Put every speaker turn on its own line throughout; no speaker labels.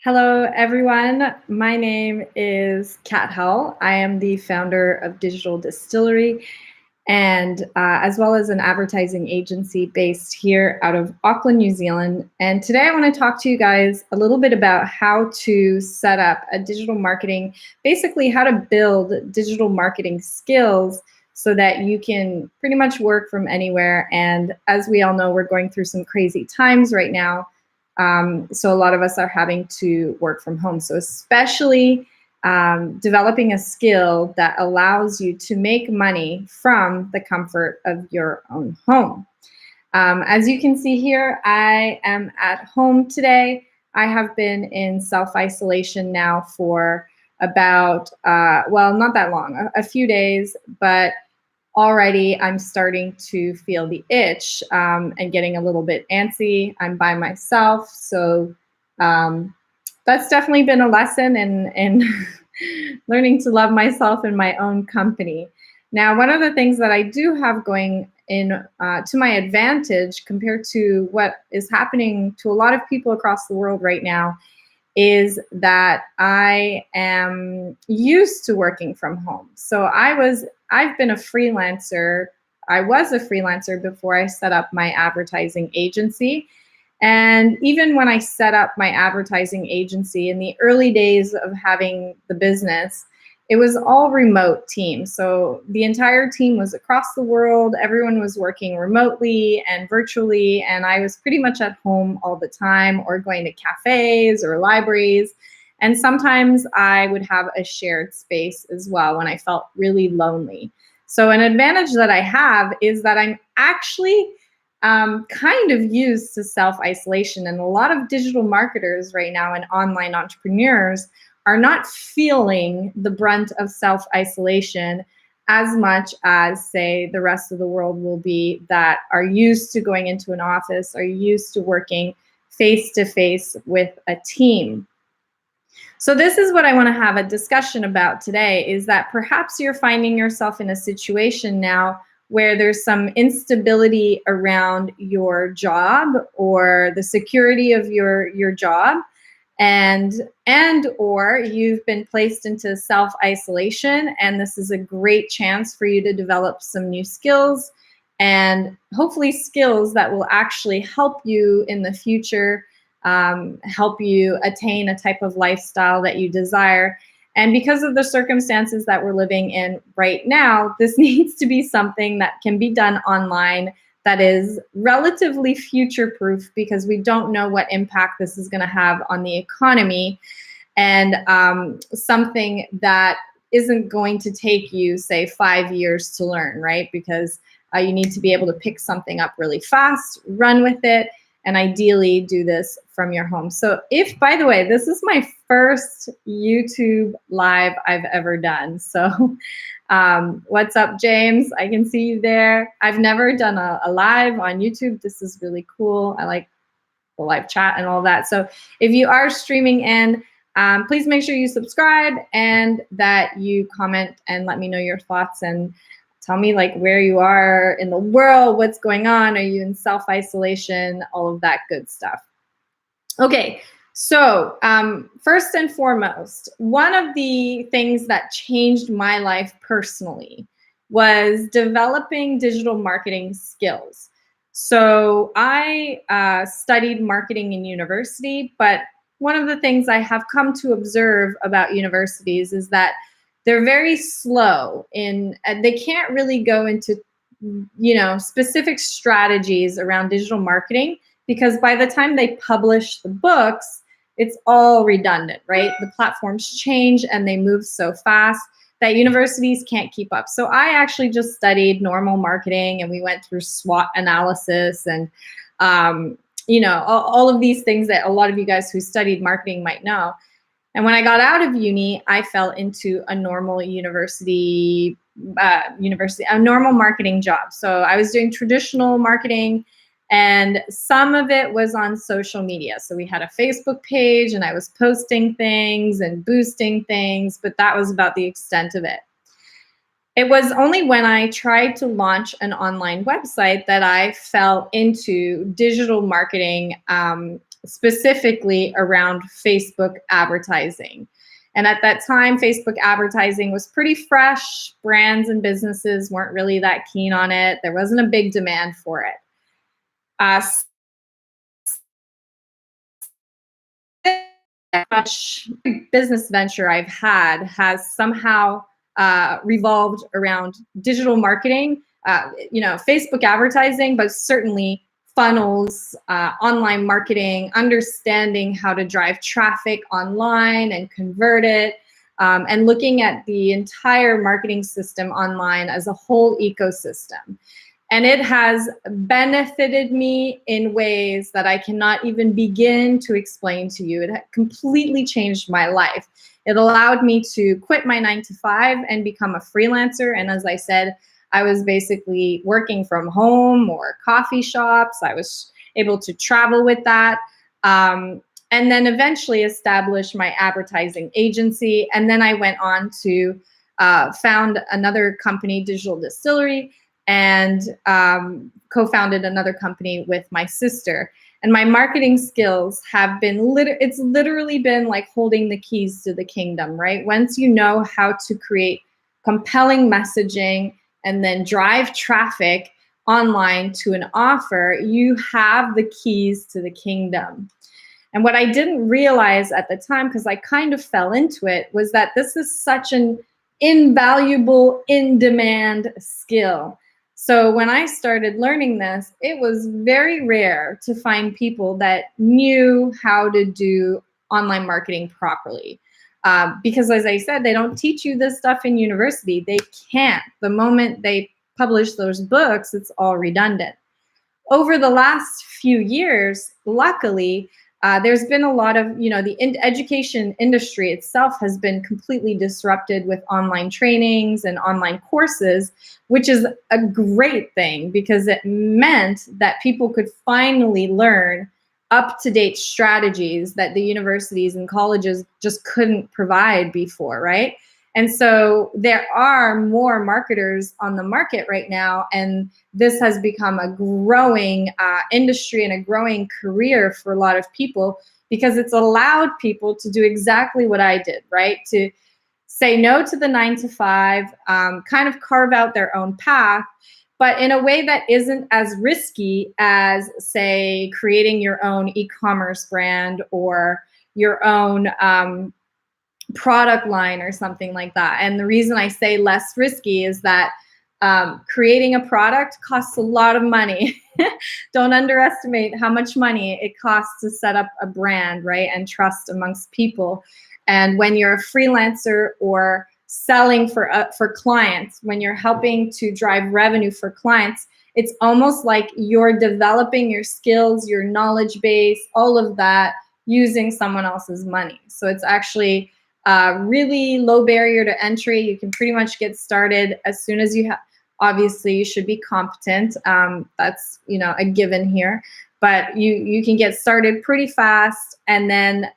Hello, everyone. My name is Kat Hull. I am the founder of Digital Distillery and as well as an advertising agency based here out of Auckland, New Zealand. And today I want to talk to you guys a little bit about how to set up a digital marketing, basically how to build digital marketing skills so that you can pretty much work from anywhere. And as we all know, we're going through some crazy times right now. So a lot of us are having to work from home. So especially developing a skill that allows you to make money from the comfort of your own home. As you can see here, I am at home today. I have been in self-isolation now for about, well, not that long, a few days, but already I'm starting to feel the itch and getting a little bit antsy. I'm by myself, so that's definitely been a lesson in learning to love myself in my own company. Now, one of the things that I do have going in to my advantage compared to what is happening to a lot of people across the world right now is that I am used to working from home. So I've been a freelancer. I was a freelancer before I set up my advertising agency. And even when I set up my advertising agency in the early days of having the business, it was all remote team. So the entire team was across the world. Everyone was working remotely and virtually. And I was pretty much at home all the time or going to cafes or libraries. And sometimes I would have a shared space as well when I felt really lonely. So an advantage that I have is that I'm actually kind of used to self-isolation. And a lot of digital marketers right now and online entrepreneurs are not feeling the brunt of self-isolation as much as, say, the rest of the world will be that are used to going into an office, are used to working face-to-face with a team. So this is what I want to have a discussion about today, is that perhaps you're finding yourself in a situation now where there's some instability around your job or the security of your job, and or you've been placed into self-isolation, and this is a great chance for you to develop some new skills and hopefully skills that will actually help you in the future, help you attain a type of lifestyle that you desire. And because of the circumstances that we're living in right now, this needs to be something that can be done online, that is relatively future-proof, because we don't know what impact this is going to have on the economy, and something that isn't going to take you, say, 5 years to learn, right? Because you need to be able to pick something up really fast, run with it, and ideally do this from your home. So if, by the way, this is my first YouTube live I've ever done. So what's up, James? I can see you there. I've never done a live on YouTube. This is really cool. I like the live chat and all that. So if you are streaming in, please make sure you subscribe and that you comment and let me know your thoughts and tell me like where you are in the world, what's going on, are you in self-isolation, all of that good stuff. Okay, so first and foremost, one of the things that changed my life personally was developing digital marketing skills. So I studied marketing in university, but one of the things I have come to observe about universities is that they're very slow in, they can't really go into, specific strategies around digital marketing, because by the time they publish the books, it's all redundant, right? The platforms change and they move so fast that universities can't keep up. So I actually just studied normal marketing, and we went through SWOT analysis and, all of these things that a lot of you guys who studied marketing might know. And when I got out of uni, I fell into a normal a normal marketing job. So I was doing traditional marketing, and some of it was on social media. So we had a Facebook page, and I was posting things and boosting things, but that was about the extent of it. It was only when I tried to launch an online website that I fell into digital marketing specifically around Facebook advertising. And at that time, Facebook advertising was pretty fresh. Brands and businesses weren't really that keen on it. There wasn't a big demand for it. Uh, much business venture I've had has somehow revolved around digital marketing, Facebook advertising, but certainly funnels, online marketing, understanding how to drive traffic online and convert it, and looking at the entire marketing system online as a whole ecosystem. And it has benefited me in ways that I cannot even begin to explain to you. It completely changed my life. It allowed me to quit my 9-to-5 and become a freelancer. And as I said, I was basically working from home or coffee shops. I was able to travel with that. And then eventually establish my advertising agency. And then I went on to found another company, Digital Distillery, and co-founded another company with my sister. And my marketing skills have been, it's literally been like holding the keys to the kingdom, right? Once you know how to create compelling messaging and then drive traffic online to an offer, you have the keys to the kingdom. And what I didn't realize at the time, because I kind of fell into it, was that this is such an invaluable, in-demand skill. So when I started learning this, it was very rare to find people that knew how to do online marketing properly. Because as I said, they don't teach you this stuff in university. They can't. The moment they publish those books, it's all redundant. Over the last few years, luckily, there's been a lot of, the education industry itself has been completely disrupted with online trainings and online courses, which is a great thing because it meant that people could finally learn up-to-date strategies that the universities and colleges just couldn't provide before, right? And so there are more marketers on the market right now, and this has become a growing industry and a growing career for a lot of people because it's allowed people to do exactly what I did, right? To say no to the 9-to-5, kind of carve out their own path, but in a way that isn't as risky as, say, creating your own e-commerce brand or your own product line or something like that. And the reason I say less risky is that creating a product costs a lot of money. Don't underestimate how much money it costs to set up a brand, right? And trust amongst people. And when you're a freelancer or selling for clients, when you're helping to drive revenue for clients, it's almost like you're developing your skills, your knowledge base, all of that using someone else's money. So it's actually really low barrier to entry. You can pretty much get started as soon as you have. Obviously, you should be competent. That's a given here. But you can get started pretty fast, and then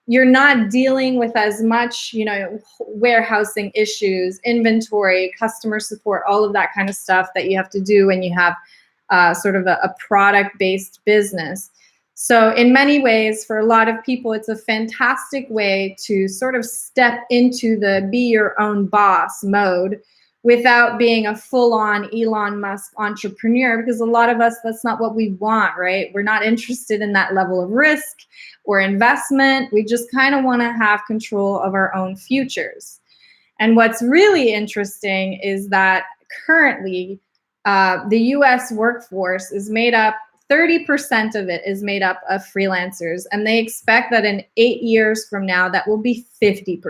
you're not dealing with as much warehousing issues, inventory, customer support, all of that kind of stuff that you have to do when you have sort of a product-based business. So in many ways, for a lot of people, it's a fantastic way to sort of step into the be your own boss mode without being a full-on Elon Musk entrepreneur, because a lot of us, that's not what we want, right? We're not interested in that level of risk or investment. We just kind of want to have control of our own futures. And what's really interesting is that currently the US workforce is made up 30% of it is made up of freelancers, and they expect that in 8 years from now, that will be 50%.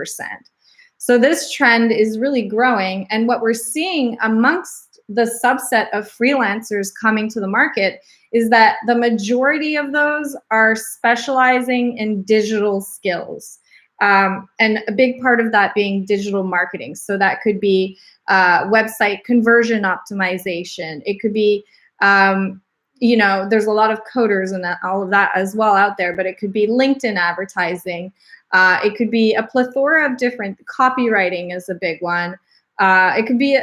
So this trend is really growing, and what we're seeing amongst the subset of freelancers coming to the market is that the majority of those are specializing in digital skills, and a big part of that being digital marketing. So that could be website conversion optimization. It could be there's a lot of coders and all of that as well out there, but it could be LinkedIn advertising. It could be a plethora of different, copywriting is a big one. It could be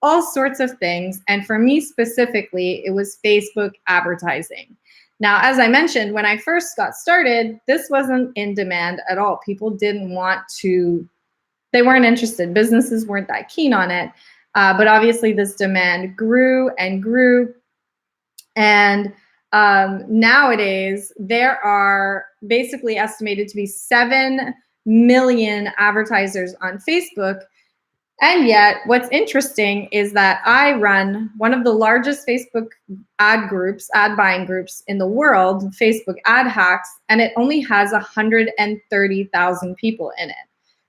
all sorts of things. And for me specifically, it was Facebook advertising. Now, as I mentioned, when I first got started, this wasn't in demand at all. People didn't want to, they weren't interested. Businesses weren't that keen on it. But obviously this demand grew and grew. And nowadays, there are basically estimated to be 7 million advertisers on Facebook. And yet, what's interesting is that I run one of the largest Facebook ad groups, ad buying groups in the world, Facebook Ad Hacks, and it only has 130,000 people in it.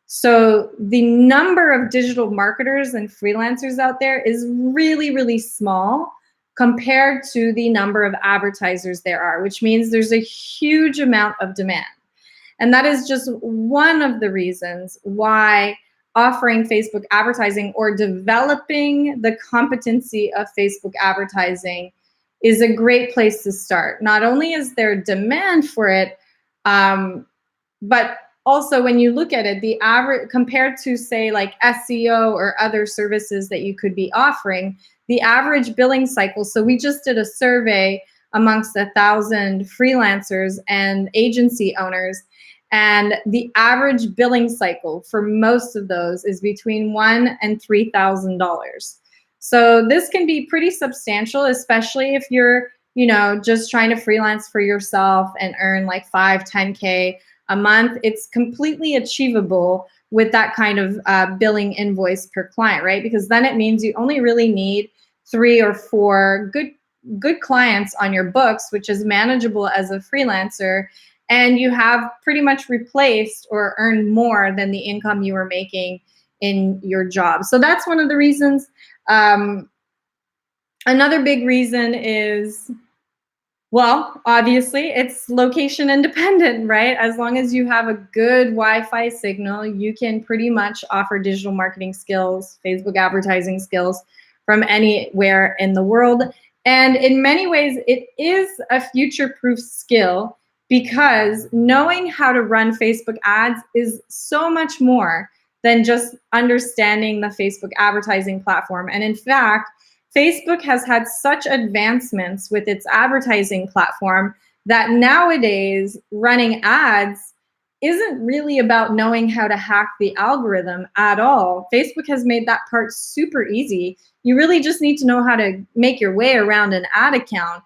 So the number of digital marketers and freelancers out there is really, really small compared to the number of advertisers there are, which means there's a huge amount of demand. And that is just one of the reasons why offering Facebook advertising or developing the competency of Facebook advertising is a great place to start. Not only is there demand for it, but also when you look at it, the average compared to say like SEO or other services that you could be offering, the average billing cycle. So we just did a survey amongst 1,000 freelancers and agency owners, and the average billing cycle for most of those is between $1,000 and $3,000. So this can be pretty substantial, especially if you're, just trying to freelance for yourself and earn like 5, 10K a month. It's completely achievable with that kind of billing invoice per client, right? Because then it means you only really need 3 or 4 good clients on your books, which is manageable as a freelancer. And you have pretty much replaced or earned more than the income you were making in your job. So that's one of the reasons. Another big reason is, well, obviously it's location independent, right? As long as you have a good Wi-Fi signal, you can pretty much offer digital marketing skills, Facebook advertising skills from anywhere in the world. And in many ways, it is a future-proof skill, because knowing how to run Facebook ads is so much more than just understanding the Facebook advertising platform. And in fact, Facebook has had such advancements with its advertising platform that nowadays running ads isn't really about knowing how to hack the algorithm at all. Facebook has made that part super easy. You really just need to know how to make your way around an ad account.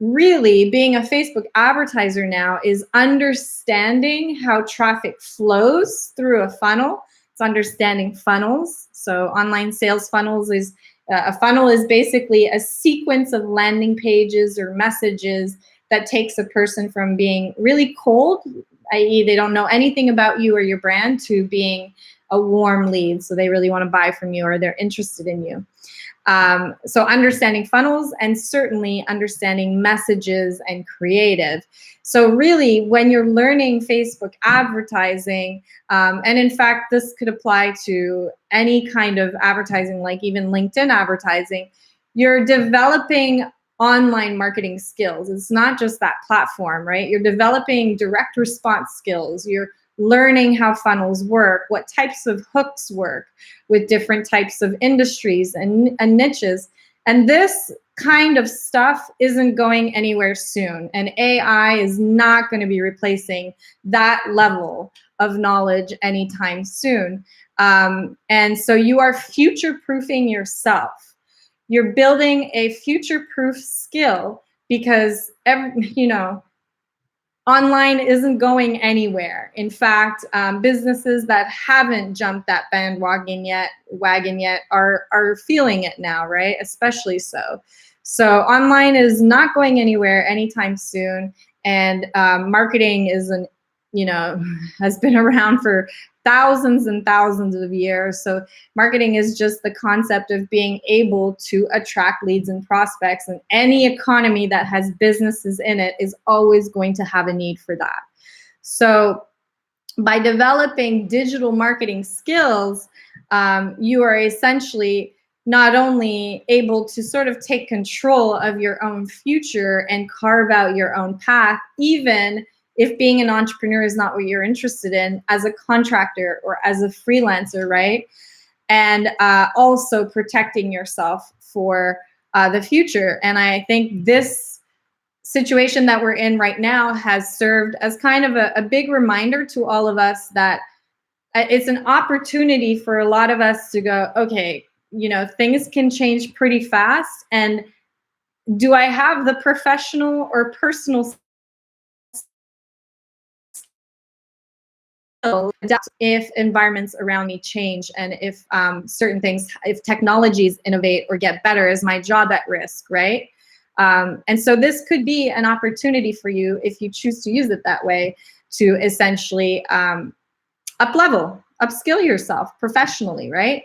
Really, being a Facebook advertiser now is understanding how traffic flows through a funnel. It's understanding funnels. So online sales funnels is a funnel is basically a sequence of landing pages or messages that takes a person from being really cold, i.e. they don't know anything about you or your brand, to being a warm lead. So they really want to buy from you or they're interested in you. So understanding funnels and certainly understanding messages and creative. So really, when you're learning Facebook advertising, and in fact, this could apply to any kind of advertising, like even LinkedIn advertising, you're developing online marketing skills. It's not just that platform, right? You're developing direct response skills. You're learning how funnels work, what types of hooks work with different types of industries and niches. And this kind of stuff isn't going anywhere soon. And AI is not going to be replacing that level of knowledge anytime soon. And so you are future-proofing yourself. You're building a future-proof skill because, online isn't going anywhere. In fact, businesses that haven't jumped that bandwagon yet are feeling it now, right? Especially so. So online is not going anywhere anytime soon, and marketing has been around for thousands and thousands of years. So marketing is just the concept of being able to attract leads and prospects, and any economy that has businesses in it is always going to have a need for that. So by developing digital marketing skills, you are essentially not only able to sort of take control of your own future and carve out your own path, even if being an entrepreneur is not what you're interested in, as a contractor or as a freelancer, right? And also protecting yourself for the future. And I think this situation that we're in right now has served as kind of a big reminder to all of us that it's an opportunity for a lot of us to go, okay, things can change pretty fast. And do I have the professional or personal skill to adapt if environments around me change, and if certain things, if technologies innovate or get better, is my job at risk, right? And so this could be an opportunity for you, if you choose to use it that way, to essentially upskill yourself professionally, right?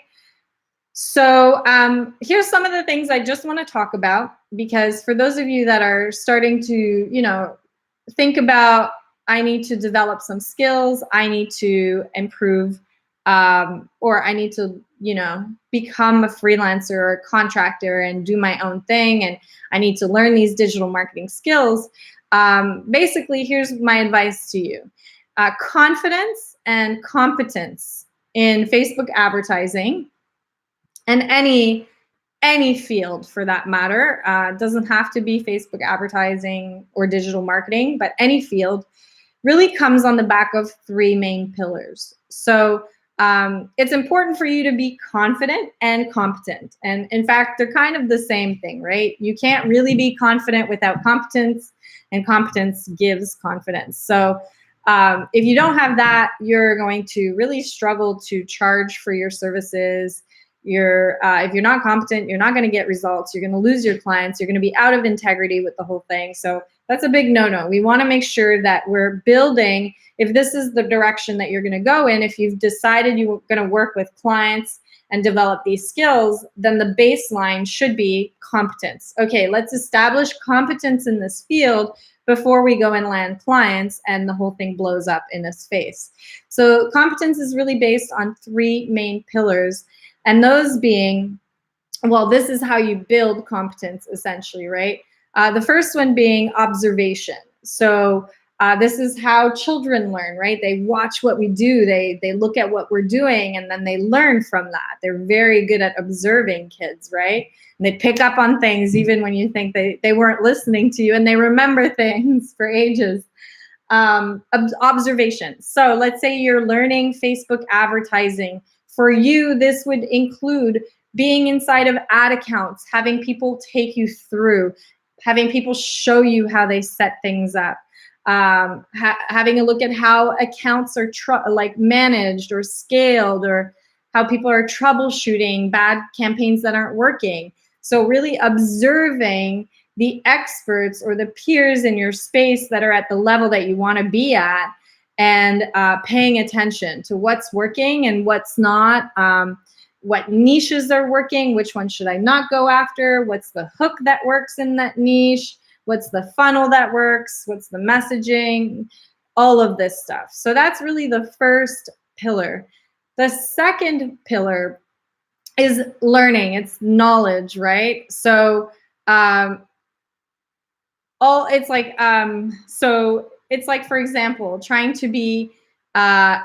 So here's some of the things I just want to talk about, because for those of you that are starting to, think about, I need to develop some skills, I need to improve, or I need to, become a freelancer or a contractor and do my own thing, and I need to learn these digital marketing skills. Basically, here's my advice to you. Confidence and competence in Facebook advertising, and any field for that matter. Doesn't have to be Facebook advertising or digital marketing, but any field really comes on the back of three main pillars. So it's important for you to be confident and competent. And in fact, they're kind of the same thing, right? You can't really be confident without competence, and competence gives confidence. So if you don't have that, you're going to really struggle to charge for your services. If you're not competent, you're not going to get results. You're going to lose your clients. You're going to be out of integrity with the whole thing. So that's a big no-no. We want to make sure that we're building, if this is the direction that you're going to go in, if you've decided you're going to work with clients and develop these skills, then the baseline should be competence. Okay, let's establish competence in this field before we go and land clients and the whole thing blows up in its face. So competence is really based on three main pillars. And those being, well, this is how you build competence essentially, right? The first one being observation. So this is how children learn, right? They watch what we do, they look at what we're doing, and then they learn from that. They're very good at observing, kids, right? And they pick up on things even when you think they weren't listening to you, and they remember things for ages. Observation. So let's say you're learning Facebook advertising. For you, this would include being inside of ad accounts, having people take you through, having people show you how they set things up, having a look at how accounts are managed or scaled, or how people are troubleshooting bad campaigns that aren't working. So really observing the experts or the peers in your space that are at the level that you want to be at, and paying attention to what's working and what's not, what niches are working, which one should I not go after, what's the hook that works in that niche, what's the funnel that works, what's the messaging, all of this stuff. So that's really the first pillar. The second pillar is learning, it's knowledge, right? So it's like, for example, trying to be I'm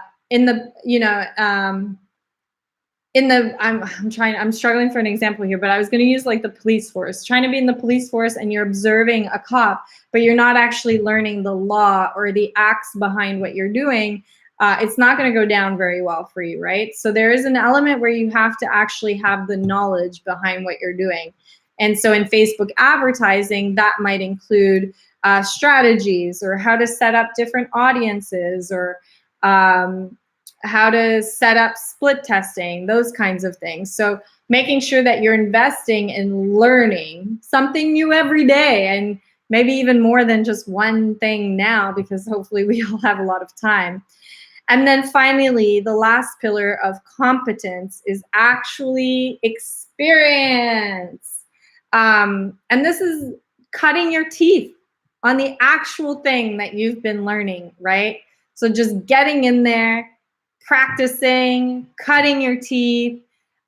struggling for an example here, but I was going to use like the police force, trying to be in the police force, and you're observing a cop, but you're not actually learning the law or the acts behind what you're doing. It's not going to go down very well for you, right? So there is an element where you have to actually have the knowledge behind what you're doing. And so in Facebook advertising, that might include strategies, or how to set up different audiences, or how to set up split testing, those kinds of things. So making sure that you're investing in learning something new every day, and maybe even more than just one thing now, because hopefully we all have a lot of time. And then finally, the last pillar of competence is actually experience. And this is cutting your teeth on the actual thing that you've been learning, right? So just getting in there, practicing, cutting your teeth.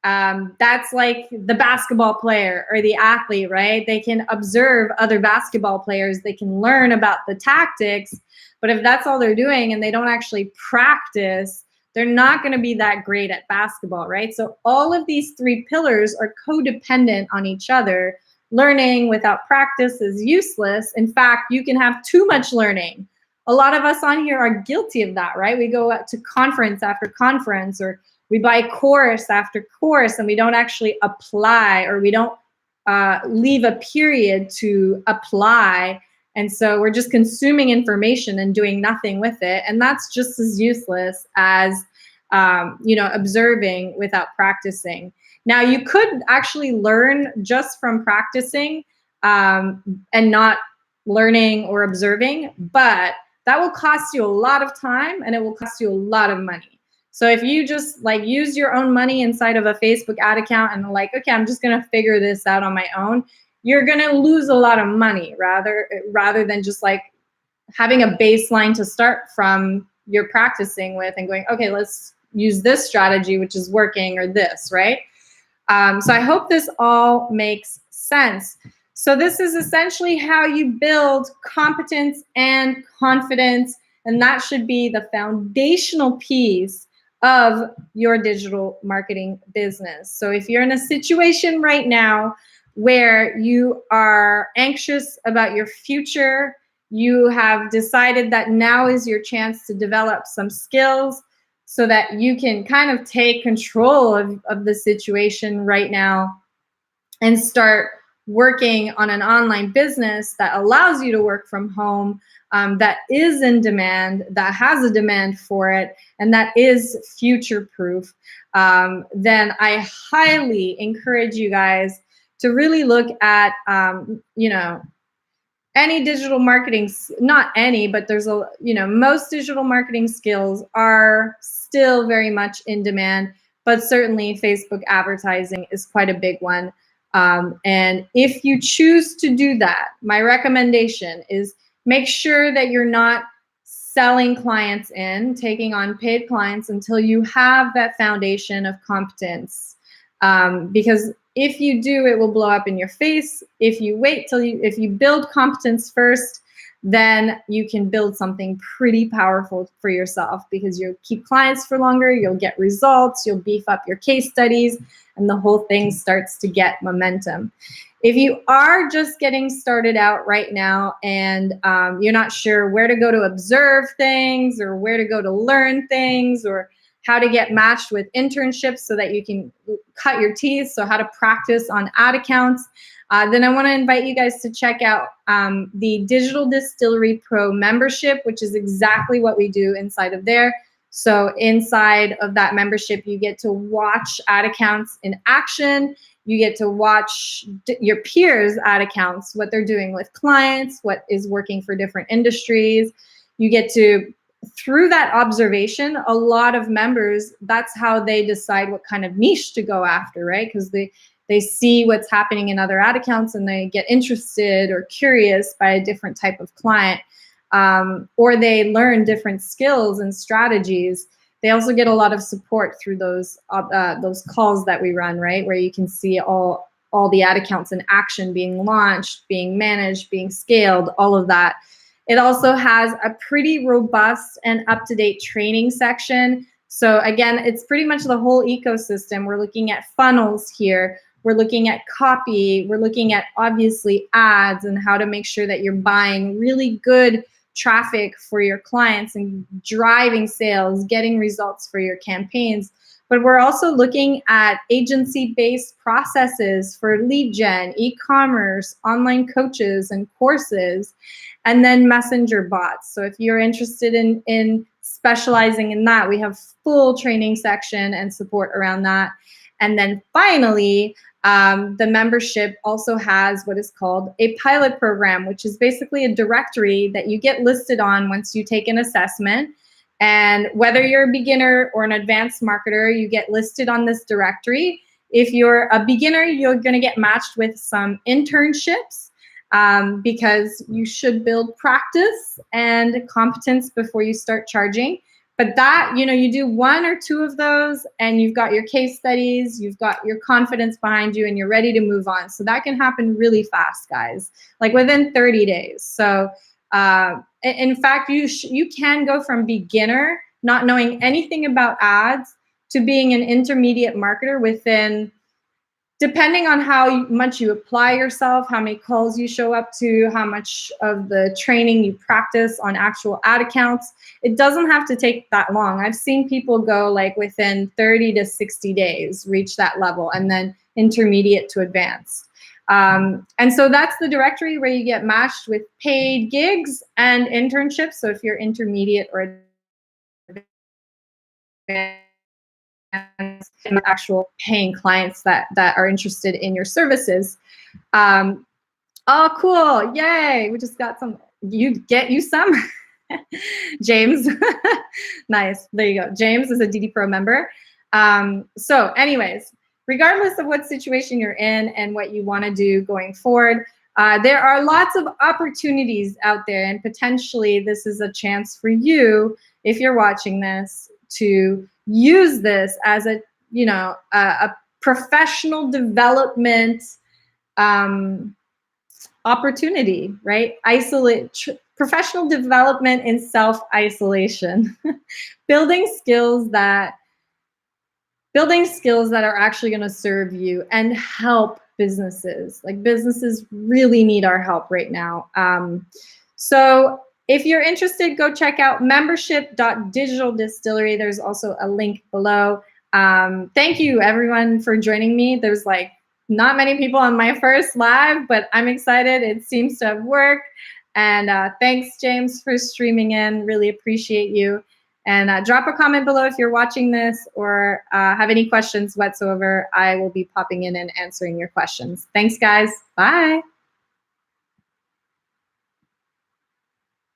That's like the basketball player or the athlete, right? They can observe other basketball players. They can learn about the tactics. But if that's all they're doing and they don't actually practice, they're not going to be that great at basketball, right? So all of these three pillars are codependent on each other. learning without practice is useless. In fact, you can have too much learning. A lot of us on here are guilty of that, right? We go out to conference after conference, or we buy course after course, and we don't actually apply, or we don't leave a period to apply. And so we're just consuming information and doing nothing with it. And that's just as useless as, observing without practicing. Now, you could actually learn just from practicing and not learning or observing, but that will cost you a lot of time and it will cost you a lot of money. So if you just like use your own money inside of a Facebook ad account and like, okay, I'm just going to figure this out on my own, you're going to lose a lot of money rather than just like having a baseline to start from you're practicing with and going, okay, let's use this strategy, which is working, or this, right? So I hope this all makes sense. So this is essentially how you build competence and confidence, and that should be the foundational piece of your digital marketing business. So if you're in a situation right now where you are anxious about your future, you have decided that now is your chance to develop some skills so that you can kind of take control of the situation right now and start working on an online business that allows you to work from home, that is in demand, that has a demand for it, and that is future-proof, then I highly encourage you guys to really look at, any digital marketing, not any, but there's most digital marketing skills are still very much in demand, but certainly Facebook advertising is quite a big one. And if you choose to do that, my recommendation is make sure that you're not selling clients taking on paid clients until you have that foundation of competence. Because if you do, it will blow up in your face. If you wait if you build competence first, then you can build something pretty powerful for yourself, because you'll keep clients for longer, you'll get results, you'll beef up your case studies, and the whole thing starts to get momentum. If you are just getting started out right now and you're not sure where to go to observe things, or where to go to learn things, or how to get matched with internships so that you can cut your teeth, so how to practice on ad accounts, then I want to invite you guys to check out the Digital Distillery Pro membership, which is exactly what we do inside of there. So inside of that membership, you get to watch ad accounts in action. You get to watch your peers' ad accounts, what they're doing with clients, what is working for different industries. You get to, through that observation, a lot of members, that's how they decide what kind of niche to go after, right? Because they see what's happening in other ad accounts and they get interested or curious by a different type of client, or they learn different skills and strategies. They also get a lot of support through those calls that we run, right? Where you can see all the ad accounts in action, being launched, being managed, being scaled, all of that. It also has a pretty robust and up-to-date training section. So again, it's pretty much the whole ecosystem. We're looking at funnels here. We're looking at copy. We're looking at, obviously, ads and how to make sure that you're buying really good traffic for your clients and driving sales, getting results for your campaigns. But we're also looking at agency-based processes for lead gen, e-commerce, online coaches and courses, and then messenger bots. So if you're interested in specializing in that, we have full training section and support around that. And then finally, the membership also has what is called a pilot program, which is basically a directory that you get listed on once you take an assessment. And whether you're a beginner or an advanced marketer, you get listed on this directory. If you're a beginner, you're going to get matched with some internships, because you should build practice and competence before you start charging. But that, you do 1 or 2 of those and you've got your case studies, you've got your confidence behind you, and you're ready to move on. So that can happen really fast, guys, like within 30 days. So in fact, you can go from beginner, not knowing anything about ads, to being an intermediate marketer within depending on how much you apply yourself, how many calls you show up to, how much of the training you practice on actual ad accounts, it doesn't have to take that long. I've seen people go like within 30 to 60 days, reach that level, and then intermediate to advanced. And so that's the directory where you get matched with paid gigs and internships. So if you're intermediate or actual paying clients that are interested in your services. Oh, cool. Yay. We just got some, you some. James. Nice. There you go. James is a DD Pro member. So anyways, regardless of what situation you're in and what you want to do going forward, there are lots of opportunities out there, and potentially this is a chance for you, if you're watching this, to use this as a, you know, a professional development opportunity, right? Professional development in self-isolation. building skills that are actually going to serve you and help businesses. Like, businesses really need our help right now. So if you're interested, go check out membership.digitaldistillery. There's also a link below. Thank you everyone for joining me. There's like not many people on my first live, but I'm excited. It seems to have worked. And thanks, James, for streaming in. Really appreciate you. And drop a comment below if you're watching this or have any questions whatsoever. I will be popping in and answering your questions. Thanks, guys. Bye.